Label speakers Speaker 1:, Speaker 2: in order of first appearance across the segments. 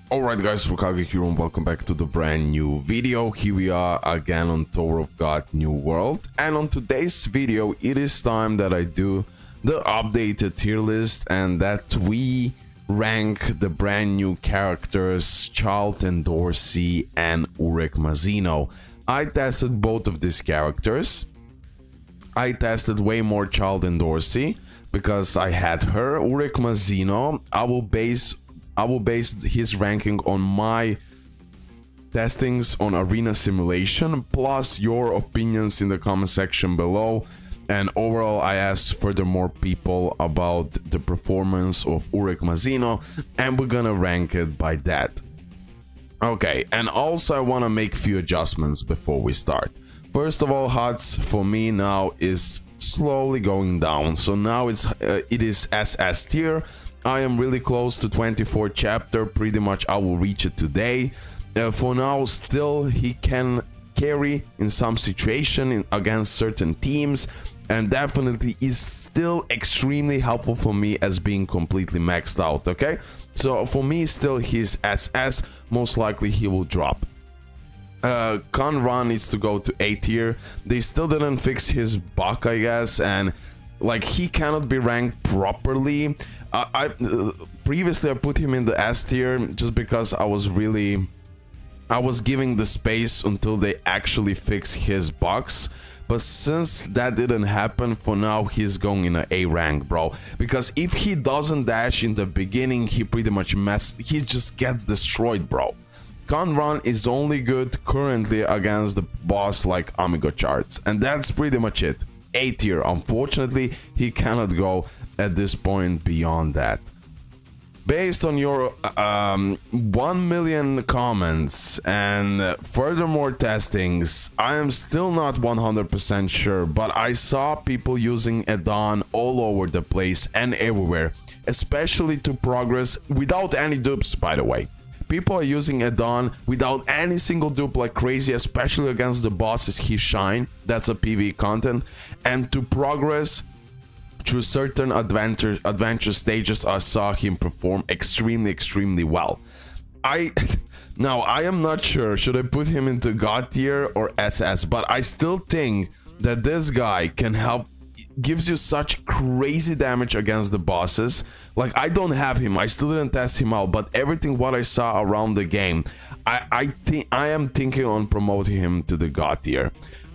Speaker 1: Alright guys, RoKage here and welcome back to the brand new video. Here we are again on Tower of God New World, and on today's video it is time that I do the updated tier list and that we rank the brand new characters Child Endorsi and Urek. I tested both of these characters. I tested way more Child Endorsi because I had her. Urek, I will base his ranking on my testings on arena simulation, plus your opinions in the comment section below. And overall, I asked furthermore people about the performance of Urek, and we're gonna rank it by that. Okay, and also I want to make few adjustments before we start. First of all, HUDs for me now is slowly going down, so now it is SS tier. I am really close to 24th chapter, pretty much I will reach it today. For now, still he can carry in some situation against certain teams, and definitely is still extremely helpful for me as being completely maxed out, okay? So for me, still he's SS, most likely he will drop. Khun needs to go to A tier. They still didn't fix his buck, I guess, and like he cannot be ranked properly. Previously I put him in the S tier just because I was giving the space until they actually fix his bugs, but since that didn't happen, for now he's going in an A rank, bro, because if he doesn't dash in the beginning, he pretty much he just gets destroyed, bro. Khun is only good currently against the boss like Amigo charts, and that's pretty much it. A tier. Unfortunately, he cannot go at this point beyond that. Based on your 1 million comments and furthermore testings, I am still not 100% sure, but I saw people using Adon all over the place and everywhere, especially to progress without any dupes, by the way. People are using Adon without any single dupe like crazy, especially against the bosses he shine. That's a PvE content. And to progress through certain adventure stages, I saw him perform extremely well. Now I am not sure, should I put him into God tier or SS, but I still think that this guy can help. Gives you such crazy damage against the bosses. Like, I don't have him, I still didn't test him out, but everything what I saw around the game, I think I am thinking on promoting him to the God tier.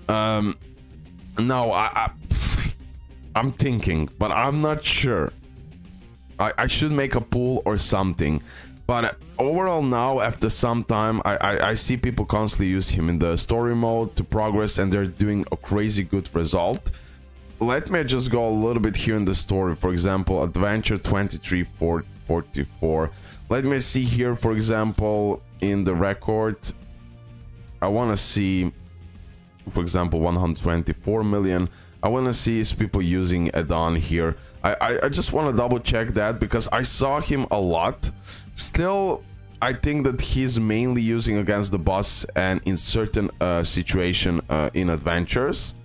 Speaker 1: No, I'm thinking, but I'm not sure. I should make a pool or something. But overall now, after some time, I see people constantly use him in the story mode to progress, and they're doing a crazy good result. Let me just go a little bit here in the story. For example, adventure 2344. Let me see here, for example, in the record. I want to see, for example, 124 million. I want to see is people using Adon here. I just want to double check that because I saw him a lot. Still, I think that he's mainly using against the boss and in certain situation in adventures.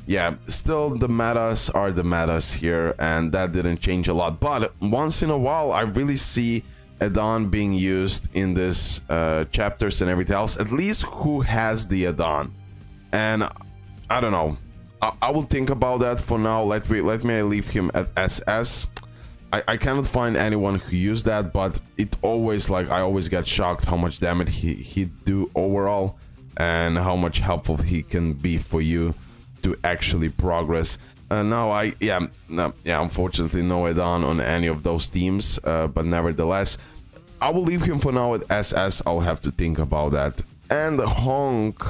Speaker 1: Yeah, still the metas are the metas here, and that didn't change a lot. But once in a while, I really see Adon being used in this chapters and everything else. At least who has the Adon, and I don't know. I will think about that for now. Let me leave him at SS. I cannot find anyone who used that, but it always, like, I always get shocked how much damage he do overall, and how much helpful he can be for you to actually progress. Now unfortunately no Adon on any of those teams, but nevertheless I will leave him for now at SS. I'll have to think about that. And Honk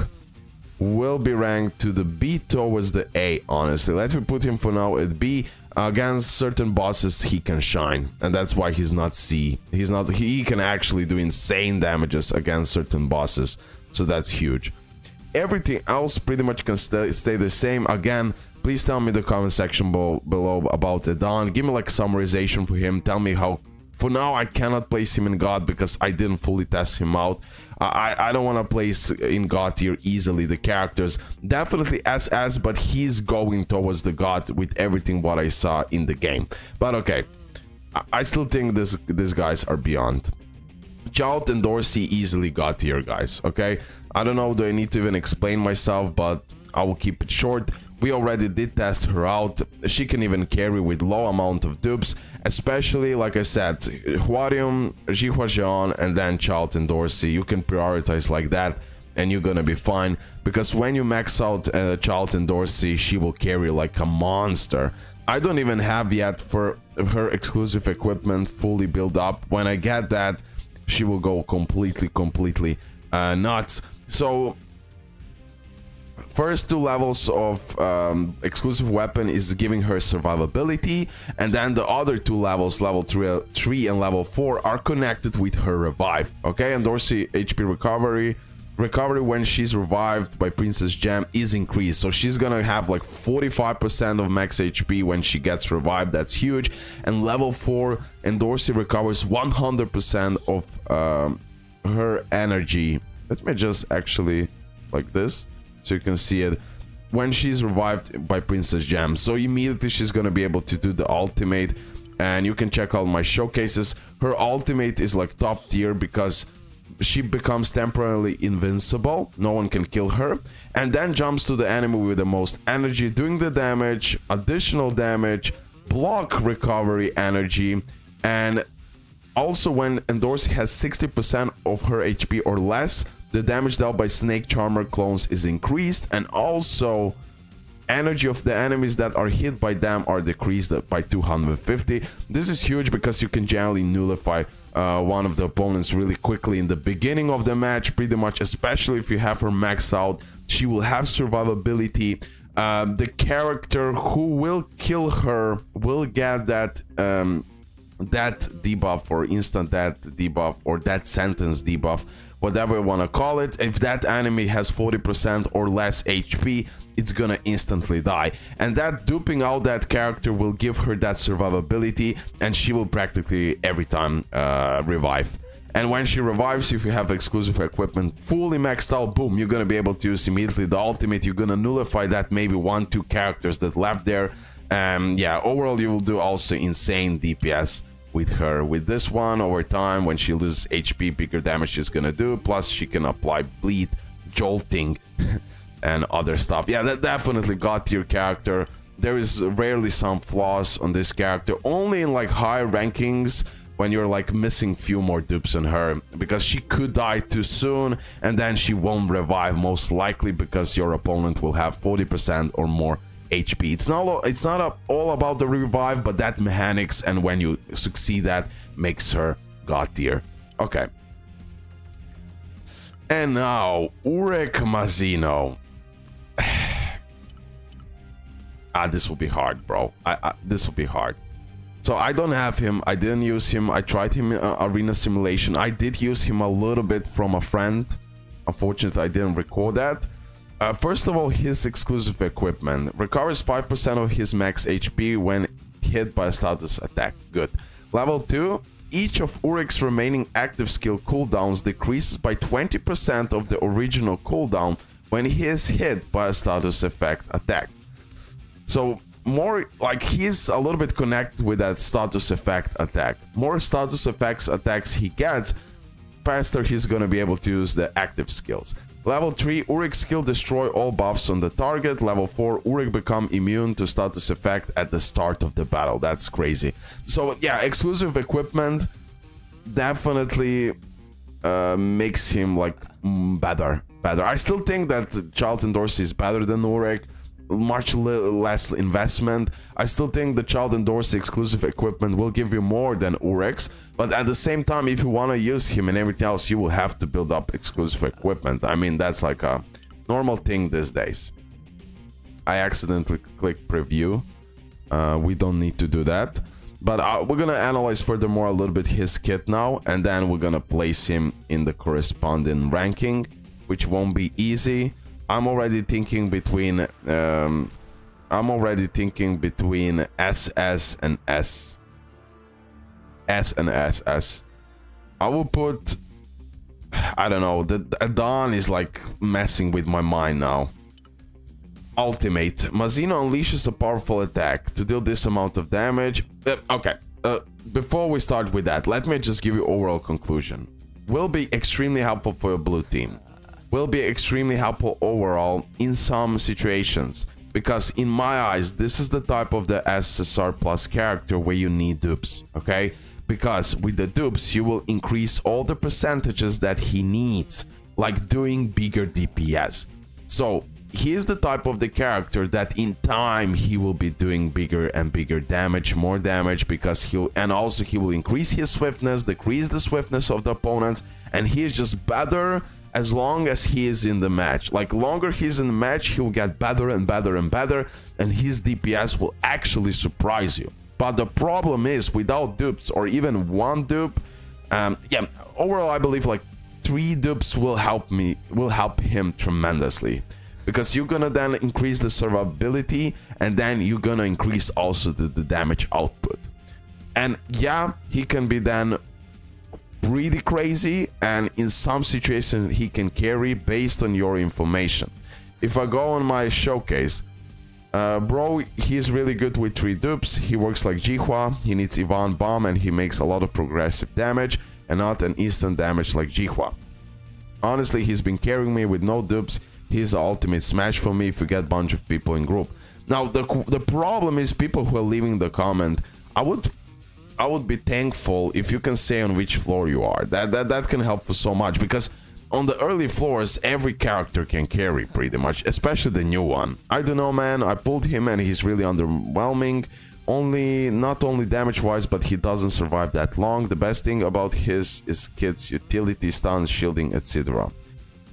Speaker 1: will be ranked to the B towards the A, honestly. Let me put him for now at B. Against certain bosses he can shine, and that's why he's not C. He can actually do insane damages against certain bosses, so that's huge. Everything else pretty much can stay the same. Again, please tell me in the comment section below about Adon. Give me like summarization for him. Tell me how. For now, I cannot place him in God because I didn't fully test him out. I don't want to place in God tier easily the characters. Definitely SS, but he's going towards the God with everything what I saw in the game. But okay, I still think these guys are beyond. Child Endorsi easily got tier, guys, okay? I don't know, do I need to even explain myself, but I will keep it short. We already did test her out. She can even carry with low amount of dupes, especially, like I said, Huarium, Jihuajian, and then Child Endorsi. You can prioritize like that, and you're gonna be fine, because when you max out Child Endorsi, she will carry like a monster. I don't even have yet for her exclusive equipment fully built up. When I get that, she will go completely nuts. So first 2 levels of exclusive weapon is giving her survivability, and then the other 2 levels, level 3 and level 4, are connected with her revive. Okay, Endorsi HP recovery when she's revived by Princess Gem is increased, so she's gonna have like 45% of max HP when she gets revived. That's huge. And level 4, Endorsi recovers 100% of her energy. Let me just actually like this so you can see it when she's revived by Princess Gem. So immediately she's gonna be able to do the ultimate, and you can check out my showcases. Her ultimate is like top tier because she becomes temporarily invincible, no one can kill her, and then jumps to the enemy with the most energy, doing the damage, additional damage, block recovery energy, and also when Endorsi has 60% of her HP or less, the damage dealt by Snake Charmer clones is increased, and also energy of the enemies that are hit by them are decreased by 250. This is huge because you can generally nullify one of the opponents really quickly in the beginning of the match, pretty much, especially if you have her maxed out. She will have survivability. The character who will kill her will get that that debuff, or instant death debuff, or that sentence debuff, whatever you want to call it. If that enemy has 40% or less HP, it's gonna instantly die, and that duping out that character will give her that survivability, and she will practically every time revive. And when she revives, if you have exclusive equipment fully maxed out, boom, you're gonna be able to use immediately the ultimate. You're gonna nullify that maybe 1-2 characters that left there. Yeah, overall you will do also insane DPS with her. With this one, over time, when she loses HP, bigger damage she's gonna do, plus she can apply bleed, jolting, and other stuff. Yeah, that definitely got to your character. There is rarely some flaws on this character, only in like high rankings when you're like missing few more dupes on her, because she could die too soon, and then she won't revive most likely because your opponent will have 40% or more HP. It's not all about the revive, but that mechanics, and when you succeed, that makes her god tier. Okay. And now Urek Mazino. This will be hard, bro. This will be hard. So I don't have him. I didn't use him. I tried him in Arena Simulation. I did use him a little bit from a friend. Unfortunately, I didn't record that. First of all, his exclusive equipment recovers 5% of his max HP when hit by a status attack. Good. Level 2, each of Urek's remaining active skill cooldowns decreases by 20% of the original cooldown when he is hit by a status effect attack. So more like he's a little bit connected with that status effect attack. More status effects attacks he gets, faster he's gonna be able to use the active skills. Level 3, Urek skill destroy all buffs on the target. Level 4, Urek become immune to status effect at the start of the battle. That's crazy. So yeah, exclusive equipment definitely makes him like better. I still think that Child Endorsi is better than Urek. Much less investment. I still think the Child Endorsi exclusive equipment will give you more than Urek's, but at the same time, if you want to use him and everything else, you will have to build up exclusive equipment. I mean, that's like a normal thing these days. I accidentally clicked preview. We don't need to do that, but we're gonna analyze furthermore a little bit his kit now, and then we're gonna place him in the corresponding ranking, which won't be easy. I'm already thinking between SS and S. S and SS. I will put, I don't know, the Dawn is like messing with my mind now. Ultimate. Mazino unleashes a powerful attack to deal this amount of damage. Okay, before we start with that, let me just give you overall conclusion. will be extremely helpful for your blue team. Will be extremely helpful overall in some situations. Because in my eyes, this is the type of the SSR plus character where you need dupes, okay? Because with the dupes, you will increase all the percentages that he needs, like doing bigger DPS. So he is the type of the character that in time he will be doing bigger and bigger damage, more damage, because he will increase his swiftness, decrease the swiftness of the opponents, and he is just better as long as he is in the match. Like, longer he's in the match, he will get better and better and better, and his DPS will actually surprise you. But the problem is, without dupes, or even one dupe, yeah, overall I believe like 3 dupes will help him tremendously. Because you're gonna then increase the survivability, and then you're gonna increase also the damage output. And yeah, he can be then pretty crazy, and in some situations he can carry based on your information. If I go on my showcase, bro, he's really good with 3 dupes. He works like Jihua, he needs Ivan Bomb, and he makes a lot of progressive damage and not an instant damage like Jihua. Honestly, he's been carrying me with no dupes. He's an ultimate smash for me if you get a bunch of people in group. Now the problem is people who are leaving the comment. I would be thankful if you can say on which floor you are. That can help for so much, because on the early floors every character can carry pretty much, especially the new one. I don't know, man. I pulled him and he's really underwhelming. Not only damage wise, but he doesn't survive that long. The best thing about his is kits, utility, stuns, shielding, etc.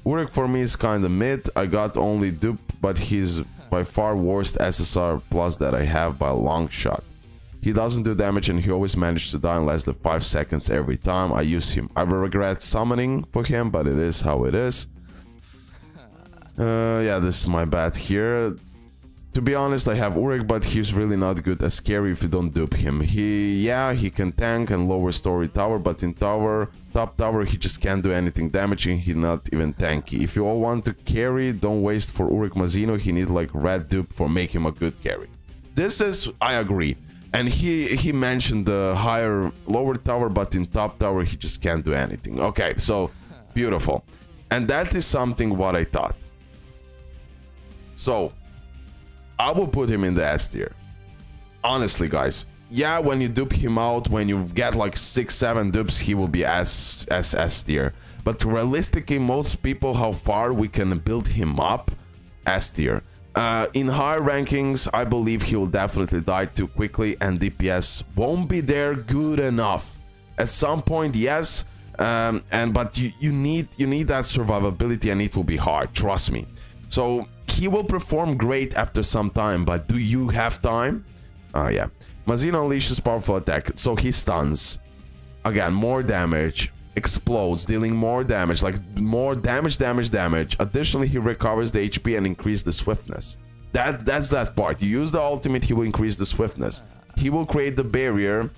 Speaker 1: Urek for me is kinda mid. I got only dupe, but he's by far worst SSR plus that I have by a long shot. He doesn't do damage and he always manages to die in less than 5 seconds every time I use him. I will regret summoning for him, but it is how it is. Yeah, this is my bad here. To be honest, I have Urek, but he's really not good as carry if you don't dupe him. He can tank and lower story tower, but in top tower, he just can't do anything damaging. He's not even tanky. If you all want to carry, don't waste for Urek Mazino. He needs like red dupe for making him a good carry. This is, I agree. And he mentioned the lower tower, but in top tower he just can't do anything. Okay, so beautiful. And that is something what I thought. So I will put him in the S tier. Honestly, guys. Yeah, when you dupe him out, when you get like 6-7 dupes, he will be S tier. But realistically, most people, how far we can build him up, S tier. In higher rankings, I believe he will definitely die too quickly, and DPS won't be there good enough. At some point, yes, but you need that survivability, and it will be hard. Trust me. So he will perform great after some time, but do you have time? Yeah. Mazino unleashes powerful attack, so he stuns. Again, more damage. Explodes, dealing more damage, like more damage. Additionally, he recovers the HP and increase the swiftness. That's that part. You use the ultimate, he will increase the swiftness. He will create the barrier.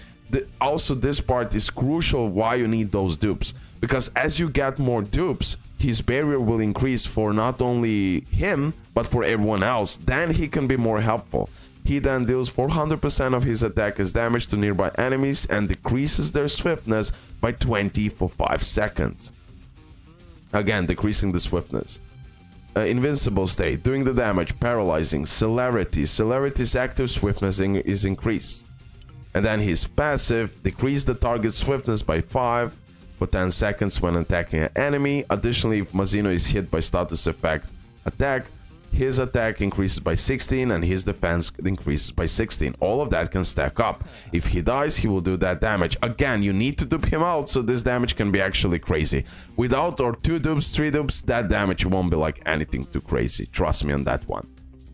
Speaker 1: Also, this part is crucial why you need those dupes, because as you get more dupes, his barrier will increase for not only him but for everyone else. Then he can be more helpful. He then deals 400% of his attack as damage to nearby enemies and decreases their swiftness by 20 for 5 seconds. Again, decreasing the swiftness. Invincible state, doing the damage, paralyzing, celerity. Celerity's active swiftness is increased. And then his passive, decrease the target swiftness by 5 for 10 seconds when attacking an enemy. Additionally, if Mazino is hit by status effect attack, his attack increases by 16 and his defense increases by 16. All of that can stack up. If he dies, he will do that damage. Again, you need to dupe him out, so this damage can be actually crazy. Without or 2 dupes, 3 dupes, that damage won't be like anything too crazy. Trust me on that one.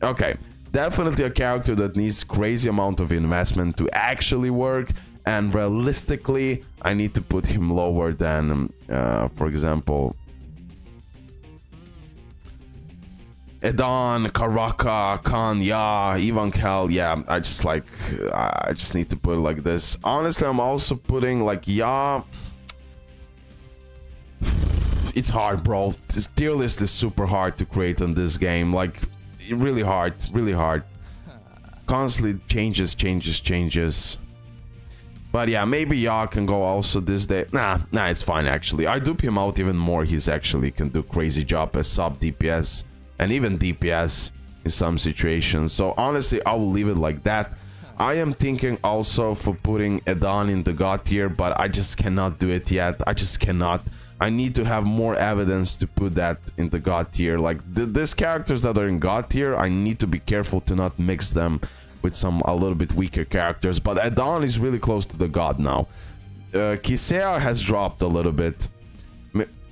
Speaker 1: Okay, definitely a character that needs crazy amount of investment to actually work. And realistically, I need to put him lower than, for example, Edan, Karaka, Khun, yeah, Ivan Kel, yeah, I just need to put it like this. Honestly, I'm also putting like, yeah, it's hard, bro. This tier list is super hard to create on this game, like, really hard, Constantly changes. But yeah, maybe Ya can go also this day. Nah, it's fine actually. I dupe him out even more. He's actually can do crazy job as sub DPS and even DPS in some situations. So honestly, I will leave it like that. I am thinking also for putting Edan in the God tier, but I just cannot do it yet. I just cannot. I need to have more evidence to put that in the God tier. Like these characters that are in God tier, I need to be careful to not mix them with some a little bit weaker characters. But Edan is really close to the God now. Kisea has dropped a little bit.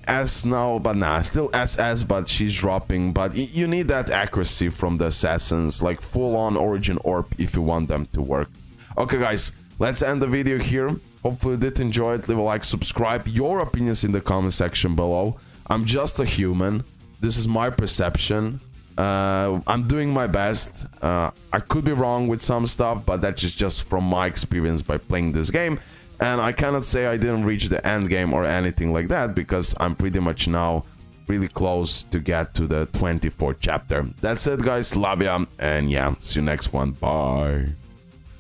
Speaker 1: S now, but nah, still SS, but she's dropping. But you need that accuracy from the assassins, like full-on origin orb if you want them to work. Okay guys, let's end the video here. Hopefully you did enjoy it. Leave a like, subscribe. Your opinions in the comment section below. I'm just a human. This is my perception. I'm doing my best. I could be wrong with some stuff, but that's just from my experience by playing this game. And I cannot say I didn't reach the end game or anything like that, because I'm pretty much now really close to get to the 24th chapter. That's it guys, love ya, and yeah, see you next one, bye.